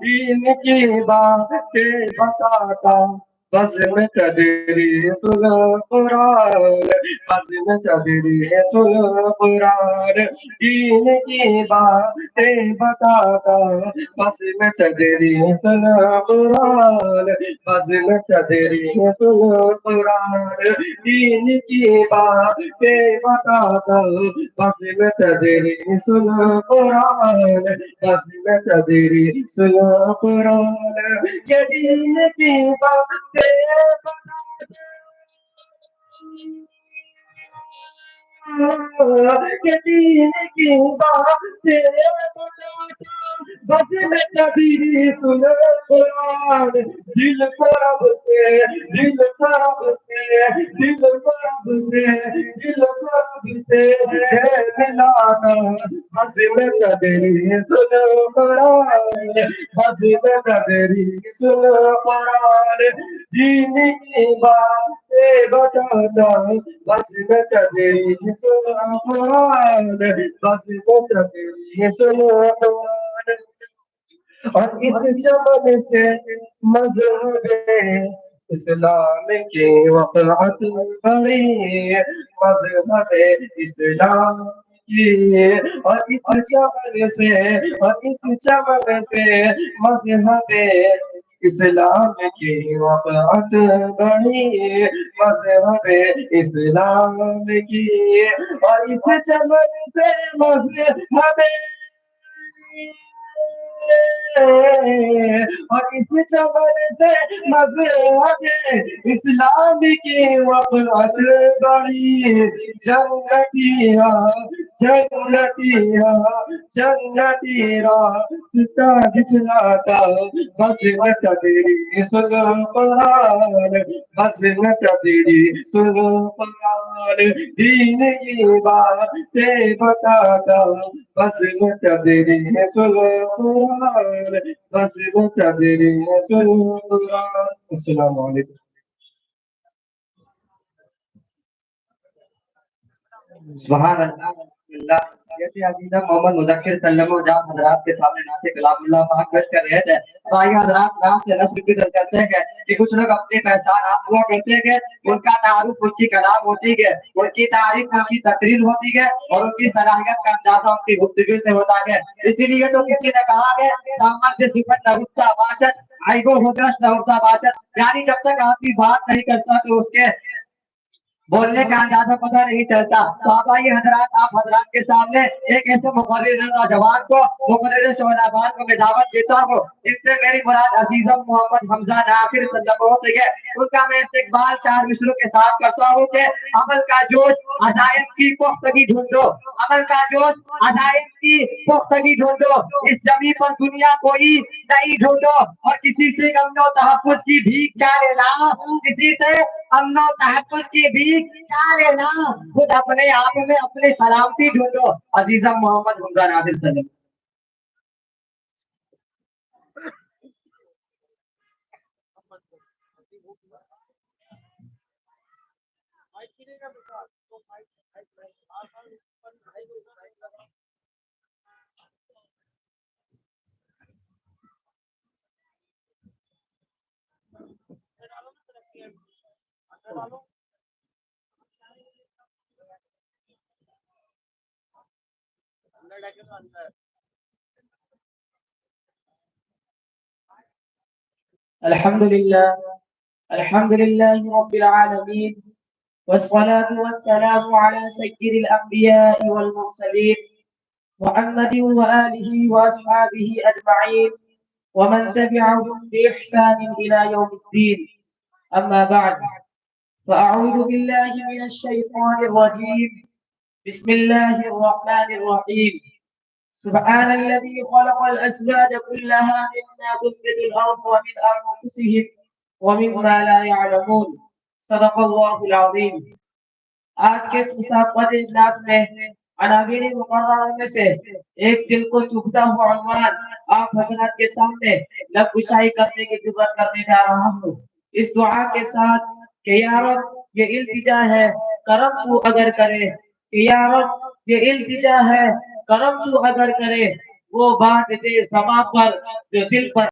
दीन की बातें बताता, बज़्म तदरीस कुरान, बज़्म तदरीस कुरान, दीन की बातें बताता, बज़्म तदरीस कुरान, बज़्म तदरीस कुरान, दीन की बातें बताता, बज़्म तदरीस कुरान, बज़्म तदरीस कुरान, ये दीन की बातें बताता, ये दीन की बातें बताता, बज़्म तदरीस कुरान, दिल तरफ से, दिल तरफ से, दिल तरफ से, दिल तरफ से मिलाना, बज़्म तदरीस कुरान, बज़्म तदरीस कुरान, दीन की बातें बताता, बज़्म तदरीस कुरान, बज़्म तदरीस कुरान, और इस चमन से मजहब इस्लाम की वक़अत बड़ी, मजहब इस्लाम की, और इस चमन से, और इस चमन से मजहब इस्लाम की वक़अत बड़ी, मजहब इस्लाम की, और इस चमन से मजहब, और इस चमन से मज़हब इस्लाम की वफ़ात बड़ी, जन्नतिया, जन्नतिया, जन्नती रास्ता दिखलाता, बज़्म तदरीस कुरान, बज़्म तदरीस कुरान, दीन की बातें बताता, बज़्म तदरीस कुरान, बज़्म तदरीस कुरान। अस्सलामु अलैकुम। सुभान अल्लाह, अल्हम्दुलिल्लाह। जैसे अजीज़ मोहम्मद मुज़क्किर सल्लल्लाहु जहाँ हज़रात के सामने नाते कलामुल्लाह पाक पेश कर रहे थे, तो आइए हज़रात नात से नस्ल की तरफ चलते हैं कि कुछ लोग अपनी पहचान आप हुआ करते हैं, उनका तारुफ उनकी कलाम होती है, उनकी तारीफ उनकी तकरीर होती है, और उनकी सलाहियत का अंदाजा उनकी गुफ्तगू से होता है। इसीलिए तो किसी ने कहा है, सामर्थ्य सिफत नहुत्ता बाशत, आइबो होगस नहुत्ता बाशत, यानी जब तक आदमी बात नहीं करता तो उसके बोलने का अंदाजा पता नहीं चलता। तो आप आइए हजरात, आप हजरात के सामने एक ऐसे मुकर्रिर नौजवान को, मुकर्रिर शोहराबान को मैं दावत देता हूँ, जिनसे मेरी मुराद अजीजम मोहम्मद हमजा नासिर सल्लल्लाहु से है। उनका मैं इस्तकबाल चार मिसरों के साथ करता हूँ कि अमल का जोश, अदायत की पुख्तगी ढूंढो, अमल का जोश, अदायत की पुख्तगी ढूंढो, इस जमी पर दुनिया कोई नहीं ढूंढो, और किसी से अमनो तहफ़्फ़ुज़ की भीख क्या लेना, किसी से अमनो तहफ़्फ़ुज़ की भीख क्या लेना, खुद अपने आप में अपनी सलामती ढूंढो। अजीजम मोहम्मद हमजा नासिर सल्लल्लाहु। अल्हम्दुलिल्लाह, अल्हम्दुलिल्लाहि रब्बिल आलमीन, वस्सलातु वस्सलामु अला सय्यिदिल अंबिया'i वल मुरसलीन, मुहम्मदिन व आलिहि व अस्हाबिहि अजमईन, व मन तबिअहुम बि इहसानिन इला यौमिद्दीन। अम्मा बअद, फअऊज़ु बिल्लाहि मिनश शैतानिर रजीम। बिस्मिल्लाहिर रहमानिर रहीम। सुब्हानल्लज़ी खलक़ल अज़वाज कुल्लहा मिम्मा तुनबितुल अर्ज़ु व मिन अनफुसिहिम व मिम्मा ला यअलमून। सदक़ल्लाहुल अज़ीम। आज के इस मुसाफ़त इजलास में अनावीर मुकर्रम में से एक दिल को चुभता हुआ उन्वान आप हज़रात के सामने लबकुशाई करने की जुर्रत करने जा रहा हूँ, इस दुआ के साथ कि या रब, ये इल्तिजा है, करम तू अगर करे, कि या रब, ये इल्तिजा है, करम तू अगर करे, वो बात दे समा पर जो दिल पर